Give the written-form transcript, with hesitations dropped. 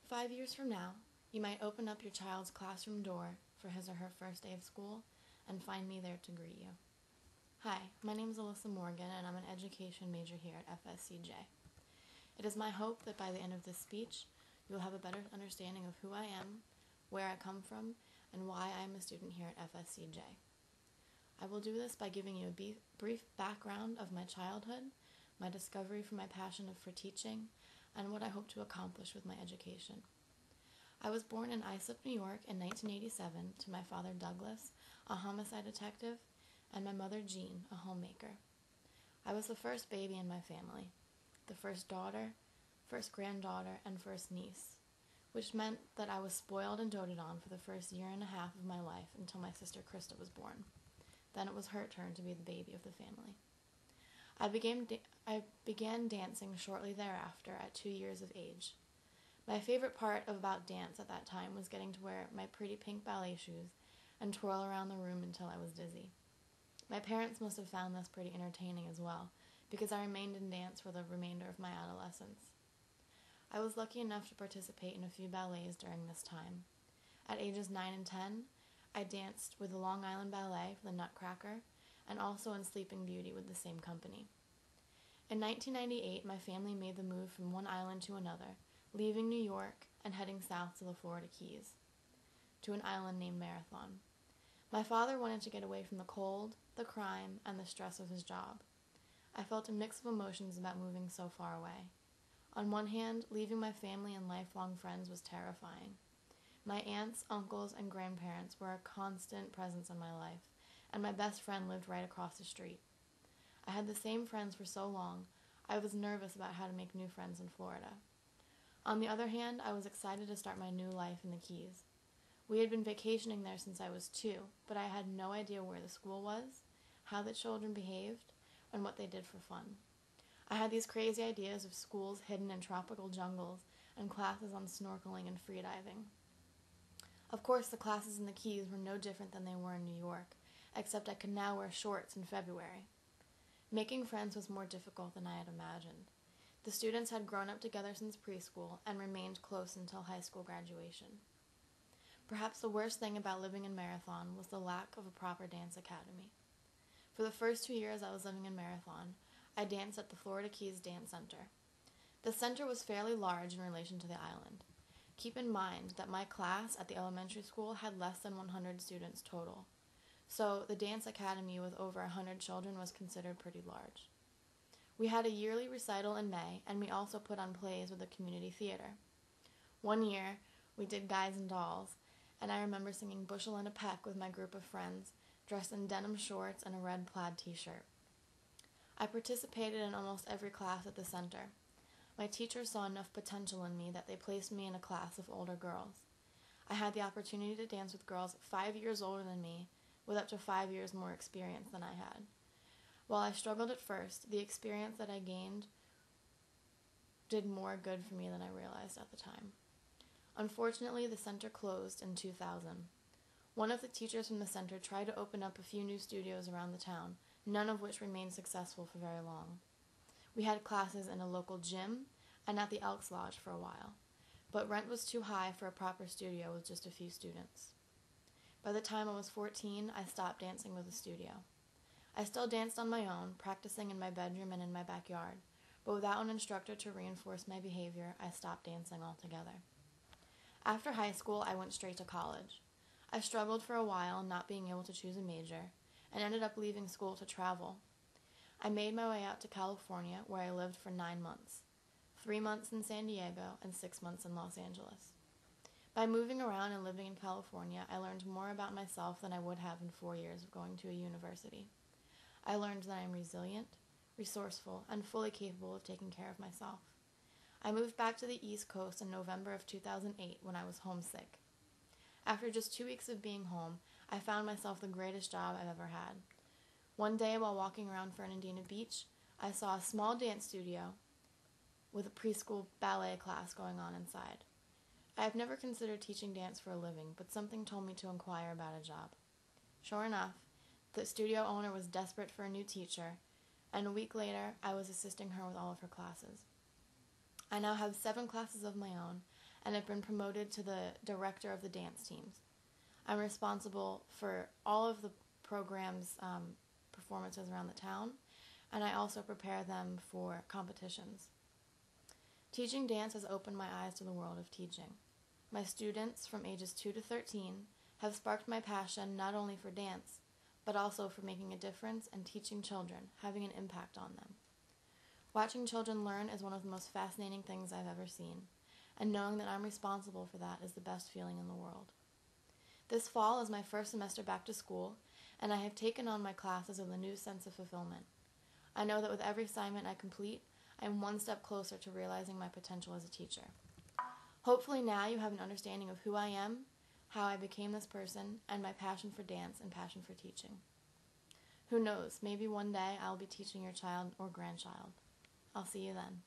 5 years from now, you might open up your child's classroom door for his or her first day of school and find me there to greet you. Hi, my name is Alyssa Morgan, and I'm an education major here at FSCJ. It is my hope that by the end of this speech, you will have a better understanding of who I am, where I come from, and why I am a student here at FSCJ. I will do this by giving you a brief background of my childhood, my discovery for my passion for teaching, and what I hope to accomplish with my education. I was born in Islip, New York in 1987 to my father Douglas, a homicide detective, and my mother Jean, a homemaker. I was the first baby in my family, the first daughter, first granddaughter, and first niece, which meant that I was spoiled and doted on for the first year and a half of my life until my sister Krista was born. Then it was her turn to be the baby of the family. I began dancing shortly thereafter at 2 years of age. My favorite part about dance at that time was getting to wear my pretty pink ballet shoes and twirl around the room until I was dizzy. My parents must have found this pretty entertaining as well, because I remained in dance for the remainder of my adolescence. I was lucky enough to participate in a few ballets during this time. At ages 9 and 10, I danced with the Long Island Ballet for the Nutcracker, and also in Sleeping Beauty with the same company. In 1998, my family made the move from one island to another, leaving New York and heading south to the Florida Keys, to an island named Marathon. My father wanted to get away from the cold, the crime, and the stress of his job. I felt a mix of emotions about moving so far away. On one hand, leaving my family and lifelong friends was terrifying. My aunts, uncles, and grandparents were a constant presence in my life, and my best friend lived right across the street. I had the same friends for so long, I was nervous about how to make new friends in Florida. On the other hand, I was excited to start my new life in the Keys. We had been vacationing there since I was 2, but I had no idea where the school was, how the children behaved, and what they did for fun. I had these crazy ideas of schools hidden in tropical jungles and classes on snorkeling and freediving. Of course, the classes in the Keys were no different than they were in New York, except I could now wear shorts in February. Making friends was more difficult than I had imagined. The students had grown up together since preschool and remained close until high school graduation. Perhaps the worst thing about living in Marathon was the lack of a proper dance academy. For the first 2 years I was living in Marathon, I danced at the Florida Keys Dance Center. The center was fairly large in relation to the island. Keep in mind that my class at the elementary school had less than 100 students total, so the dance academy with over 100 children was considered pretty large. We had a yearly recital in May, and we also put on plays with the community theater. One year, we did Guys and Dolls, and I remember singing Bushel and a Peck with my group of friends, dressed in denim shorts and a red plaid t-shirt. I participated in almost every class at the center. My teachers saw enough potential in me that they placed me in a class of older girls. I had the opportunity to dance with girls 5 years older than me, with up to 5 years more experience than I had. While I struggled at first, the experience that I gained did more good for me than I realized at the time. Unfortunately, the center closed in 2000. One of the teachers from the center tried to open up a few new studios around the town, none of which remained successful for very long. We had classes in a local gym and at the Elks Lodge for a while, but rent was too high for a proper studio with just a few students. By the time I was 14, I stopped dancing with a studio. I still danced on my own, practicing in my bedroom and in my backyard, but without an instructor to reinforce my behavior, I stopped dancing altogether. After high school, I went straight to college. I struggled for a while, not being able to choose a major, and ended up leaving school to travel. I made my way out to California, where I lived for 9 months, 3 months in San Diego and 6 months in Los Angeles. By moving around and living in California, I learned more about myself than I would have in 4 years of going to a university. I learned that I am resilient, resourceful, and fully capable of taking care of myself. I moved back to the East Coast in November of 2008 when I was homesick. After just 2 weeks of being home, I found myself the greatest job I've ever had. One day, while walking around Fernandina Beach, I saw a small dance studio with a preschool ballet class going on inside. I have never considered teaching dance for a living, but something told me to inquire about a job. Sure enough, the studio owner was desperate for a new teacher, and a week later, I was assisting her with all of her classes. I now have 7 classes of my own, and have been promoted to the director of the dance teams. I'm responsible for all of the programs' performances around the town, and I also prepare them for competitions. Teaching dance has opened my eyes to the world of teaching. My students from ages 2 to 13 have sparked my passion not only for dance, but also for making a difference and teaching children, having an impact on them. Watching children learn is one of the most fascinating things I've ever seen, and knowing that I'm responsible for that is the best feeling in the world. This fall is my first semester back to school, and I have taken on my classes with a new sense of fulfillment. I know that with every assignment I complete, I am one step closer to realizing my potential as a teacher. Hopefully now you have an understanding of who I am, how I became this person, and my passion for dance and passion for teaching. Who knows, maybe one day I'll be teaching your child or grandchild. I'll see you then.